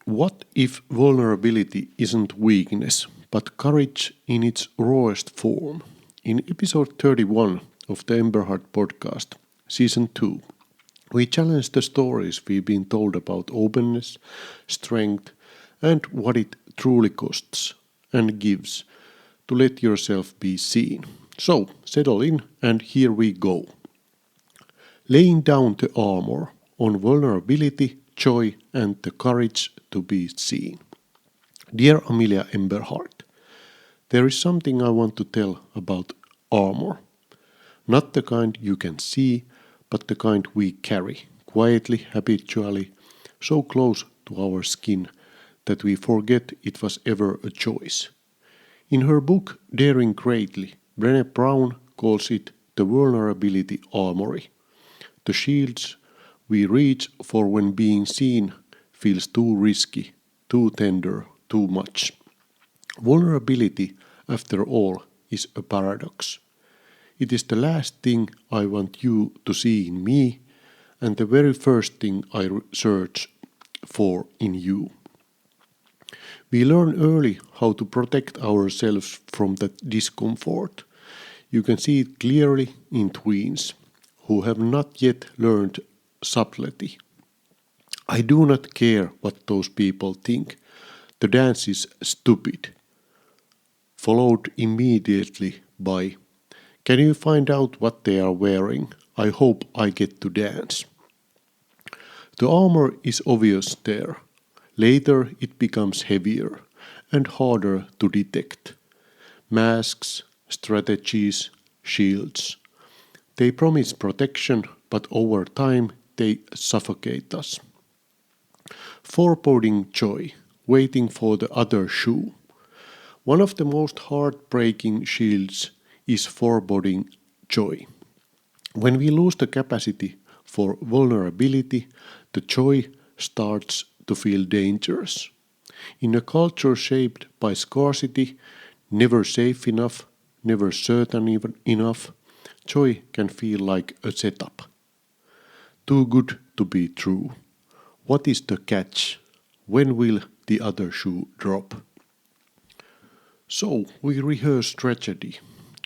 What if vulnerability isn't weakness, but courage in its rawest form? In episode 31 of the Emberhart podcast, season 2, we challenge the stories we've been told about openness, strength, and what it truly costs and gives to let yourself be seen. So, settle in and here we go. Laying down the armor on vulnerability, joy, and the courage to be seen. Dear Amelia Emberhart, there is something I want to tell about armor. Not the kind you can see, but the kind we carry, quietly, habitually, so close to our skin that we forget it was ever a choice. In her book Daring Greatly, Brené Brown calls it the vulnerability armory. The shields we reach for when being seen feels too risky, too tender, too much. Vulnerability, after all, is a paradox. It is the last thing I want you to see in me, and the very first thing I search for in you. We learn early how to protect ourselves from that discomfort. You can see it clearly in tweens, who have not yet learned subtlety. I do not care what those people think. The dance is stupid. Followed immediately by, can you find out what they are wearing? I hope I get to dance. The armor is obvious there. Later it becomes heavier and harder to detect. Masks, strategies, shields. They promise protection, but over time they suffocate us. Foreboding joy, waiting for the other shoe. One of the most heartbreaking shields is foreboding joy. When we lose the capacity for vulnerability, the joy starts to feel dangerous. In a culture shaped by scarcity, never safe enough, never certain enough, joy can feel like a setup. Too good to be true. What is the catch? When will the other shoe drop? So we rehearse tragedy.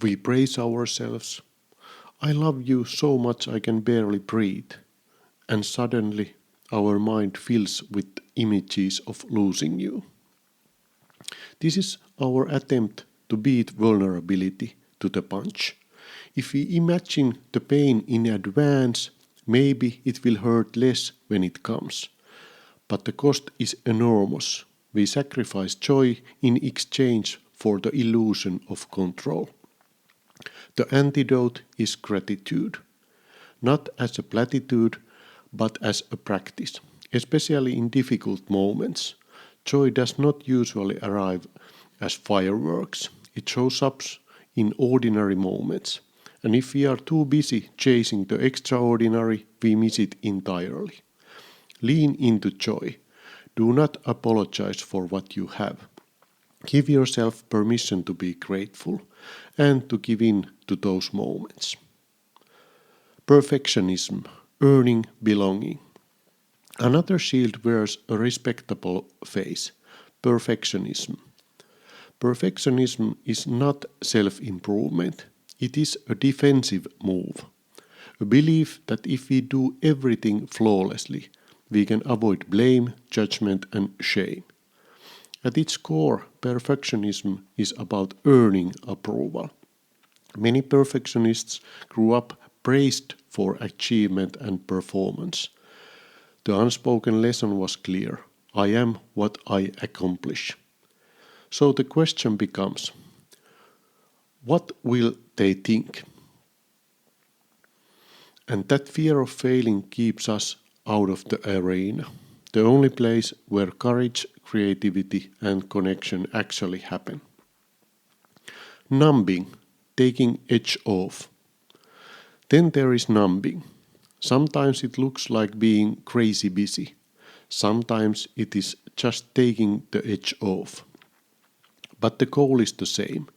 We praise ourselves. I love you so much I can barely breathe. And suddenly our mind fills with images of losing you. This is our attempt to beat vulnerability to the punch. If we imagine the pain in advance, maybe it will hurt less when it comes. But the cost is enormous. We sacrifice joy in exchange for the illusion of control. The antidote is gratitude. Not as a platitude, but as a practice, especially in difficult moments. Joy does not usually arrive as fireworks. It shows up in ordinary moments. And if we are too busy chasing the extraordinary, we miss it entirely. Lean into joy. Do not apologize for what you have. Give yourself permission to be grateful and to give in to those moments. Perfectionism, earning belonging. Another shield wears a respectable face, perfectionism. Perfectionism is not self-improvement. It is a defensive move. A belief that if we do everything flawlessly, we can avoid blame, judgment, and shame. At its core, perfectionism is about earning approval. Many perfectionists grew up praised for achievement and performance. The unspoken lesson was clear: I am what I accomplish. So the question becomes, what will they think? And that fear of failing keeps us out of the arena, the only place where courage, creativity, and connection actually happen. Numbing, taking edge off. Then there is numbing. Sometimes it looks like being crazy busy. Sometimes it is just taking the edge off. But the goal is the same: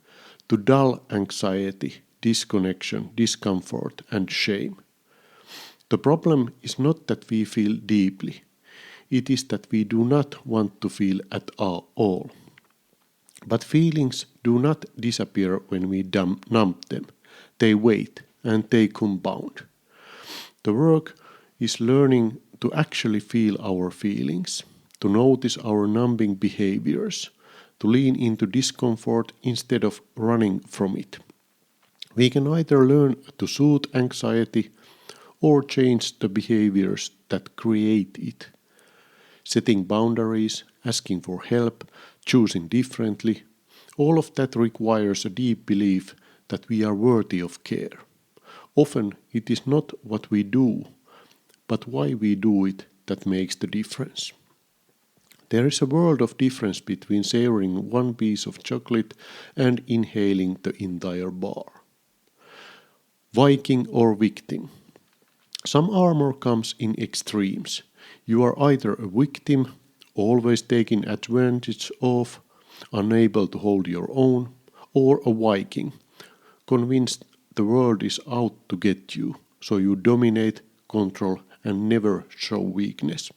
to dull anxiety, disconnection, discomfort, and shame. The problem is not that we feel deeply. it is that we do not want to feel at all. But feelings do not disappear when we numb them. They wait and they compound. The work is learning to actually feel our feelings, to notice our numbing behaviors, to lean into discomfort instead of running from it. We can either learn to soothe anxiety or change the behaviors that create it. Setting boundaries, asking for help, choosing differently, all of that requires a deep belief that we are worthy of care. Often it is not what we do, but why we do it that makes the difference. There is a world of difference between savoring one piece of chocolate and inhaling the entire bar. Viking or victim. Some armor comes in extremes. You are either a victim, always taken advantage of, unable to hold your own, or a Viking, convinced the world is out to get you, so you dominate, control, and never show weakness.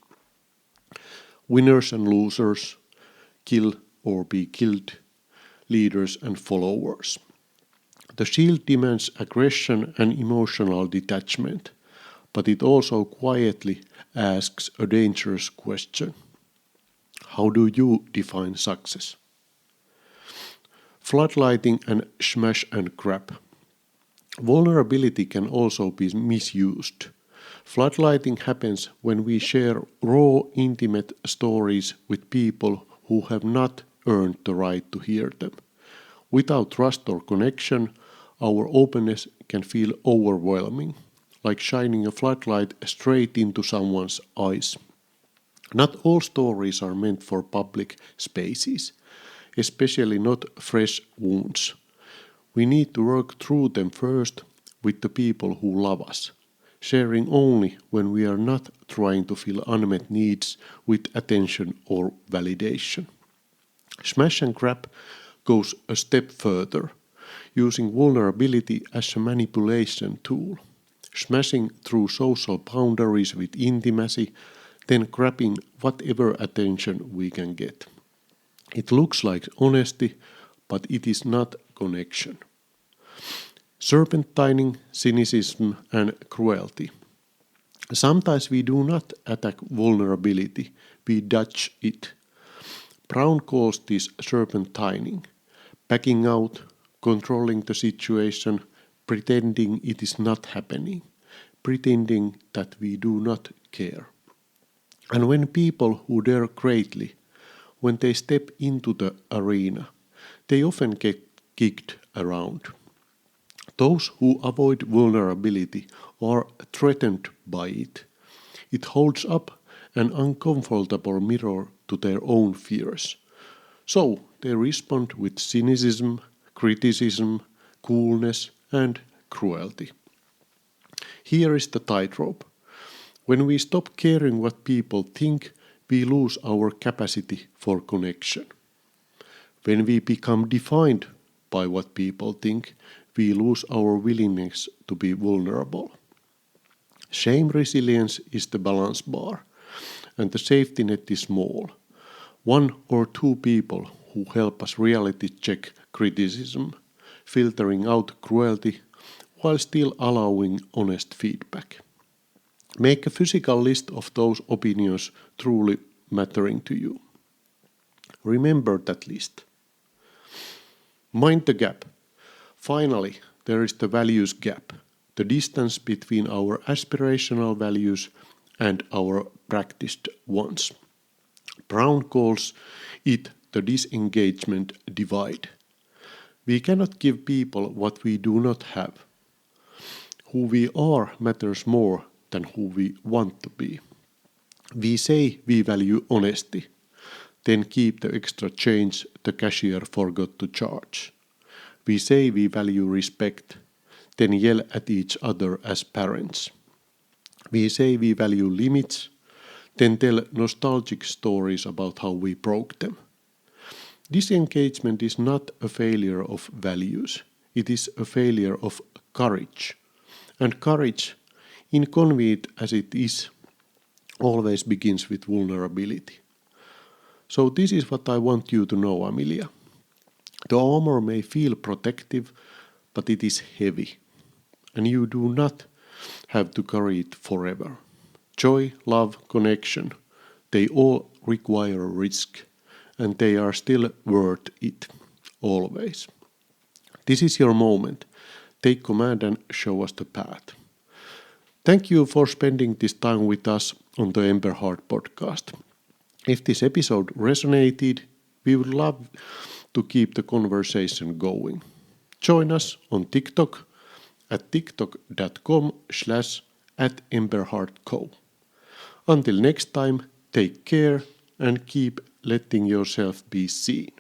Winners and losers, kill or be killed, leaders and followers. The shield demands aggression and emotional detachment, but it also quietly asks a dangerous question. How do you define success? Floodlighting and smash and grab. Vulnerability can also be misused. Floodlighting happens when we share raw, intimate stories with people who have not earned the right to hear them. Without trust or connection, our openness can feel overwhelming, like shining a floodlight straight into someone's eyes. Not all stories are meant for public spaces, especially not fresh wounds. We need to work through them first with the people who love us, sharing only when we are not trying to fill unmet needs with attention or validation. Smash and grab goes a step further, using vulnerability as a manipulation tool, smashing through social boundaries with intimacy, then grabbing whatever attention we can get. It looks like honesty, but it is not connection. Serpentining, cynicism, and cruelty. Sometimes we do not attack vulnerability, we dodge it. Brown calls this serpentining, backing out, controlling the situation, pretending it is not happening, pretending that we do not care. And when people who dare greatly, when they step into the arena, they often get kicked around. Those who avoid vulnerability are threatened by it. It holds up an uncomfortable mirror to their own fears. So they respond with cynicism, criticism, coolness, and cruelty. Here is the tightrope. When we stop caring what people think, we lose our capacity for connection. When we become defined by what people think, we lose our willingness to be vulnerable. Shame resilience is the balance bar, and the safety net is small. One or two people who help us reality check criticism, filtering out cruelty while still allowing honest feedback. Make a physical list of those opinions truly mattering to you. Remember that list. Mind the gap. Finally, there is the values gap, the distance between our aspirational values and our practiced ones. Brown calls it the disengagement divide. We cannot give people what we do not have. Who we are matters more than who we want to be. We say we value honesty, then keep the extra change the cashier forgot to charge. We say we value respect, then yell at each other as parents. We say we value limits, then tell nostalgic stories about how we broke them. Disengagement is not a failure of values, it is a failure of courage. And courage, inconvenient as it is, always begins with vulnerability. So this is what I want you to know, Amelia. The armor may feel protective, but it is heavy, and you do not have to carry it forever. Joy, love, connection, they all require risk, and they are still worth it, always. This is your moment. Take command and show us the path. Thank you for spending this time with us on the Emberhart podcast. If this episode resonated, we would love to keep the conversation going. Join us on TikTok at tiktok.com/@emberhartco. Until next time, take care and keep letting yourself be seen.